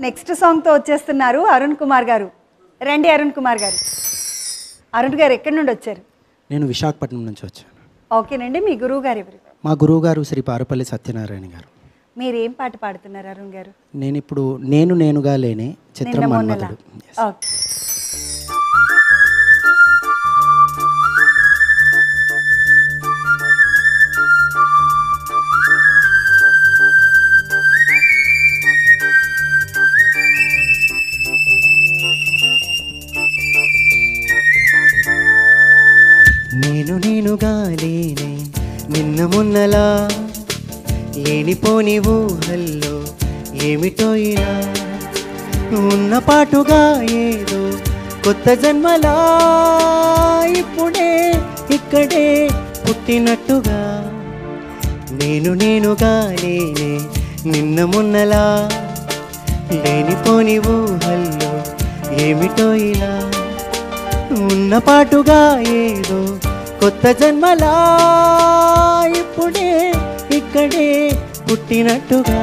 Next సాంగ్తో వచ్చేస్తున్నారు అరుణ్ కుమార్ గారు. రండి అరుణ్ కుమార్ గారు. అరుణ్ గారు ఎక్కడి నుండి వచ్చారు? నేను విశాఖపట్నం నుంచి వచ్చాను. ఓకేనండి. మీ గురువు గారు ఎవరు? మా గురువు గారు శ్రీ పారుపల్లి సత్యనారాయణ గారు. మీరు ఏం పాట పాడుతున్నారు అరుణ్ గారు? నేను ఇప్పుడు నేనుగా లేనే చిత్రం మన్మధుడు. ఓకే. నేనుగా లేనే నిన్న మొన్నలా లేనిపోని ఊహల్లో ఏమిటో ఇలా ఉన్న పాటుగా ఏదో కొత్త జన్మలా ఇప్పుడే ఇక్కడే పుట్టినట్టుగా నేనుగా లేనే నిన్న మొన్నలా లేనిపోని ఊహల్లో ఏమిటో ఇలా ఉన్న పాటుగా ఏదో కొత్త జన్మలా ఇప్పుడే ఇక్కడే పుట్టినట్టుగా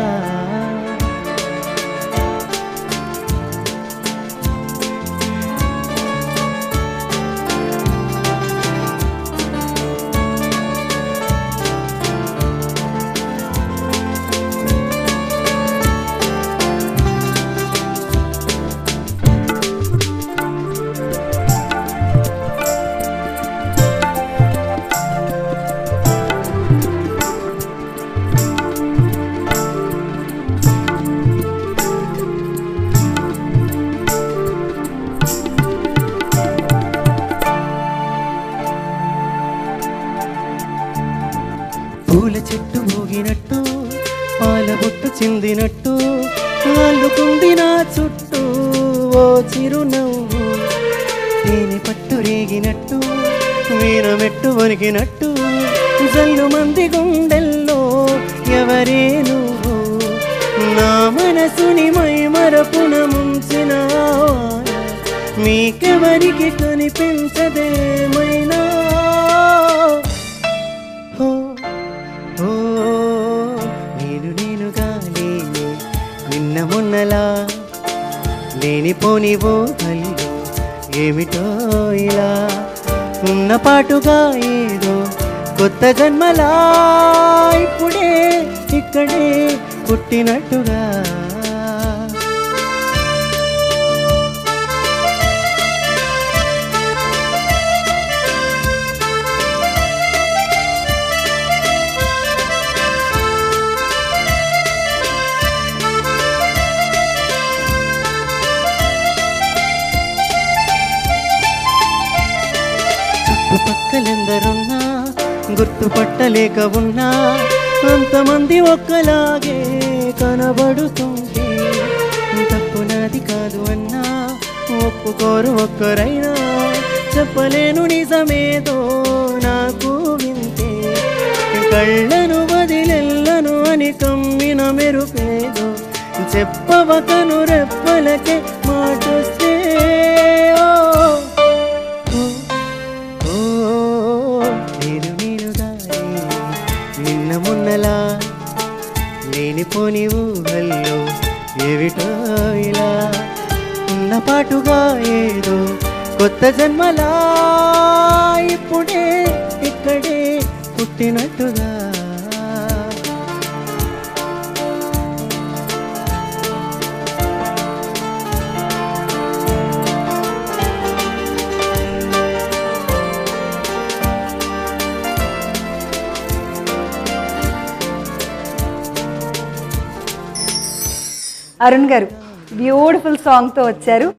పూల చెట్టు ఊగినట్టు పాల బొట్టు చిందినట్టు అల్లుకుంది నా చుట్టూ ఓ చిరునవ్వు తేనె పట్టు రేగినట్టు వీరమెట్టు వణికినట్టు జల్లు మంది గుండెల్లో ఎవరే నువ్వు నా మనసుని మైమరపున ముంచిన మీకెవరికి కనిపించదేమైనా నేనుగా లేని నిన్న మొన్నలా లేనిపోని ఊహల్లో ఏమిటో ఇలా ఉన్న పాటుగా ఏదో కొత్త జన్మలా ఇప్పుడే ఇక్కడే పుట్టినట్టుగా చుట్టుపక్కలెందరున్నా గుర్తుపట్టలేక ఉన్నా అంతమంది ఒక్కలాగే కనబడుతుంటే తప్పు నాది కాదు అన్నా ఒప్పుకోరు ఒక్కరైనా చెప్పలేను నిజమేదో నాకు వింటే కళ్ళను వదిలెల్లను అని కమ్మిన మెరుపేదో చెప్పవ కను రెప్పలకే మాటొస్తే నిన్న మొన్నలా లేనిపోని ఊహల్లో ఏవిటో ఇలా ఉన్న పాటుగా ఏదో కొత్త జన్మలా ఇప్పుడే ఇక్కడే పుట్టినట్టుగా అరుణ్ గారు బ్యూటిఫుల్ సాంగ్తో వచ్చారు.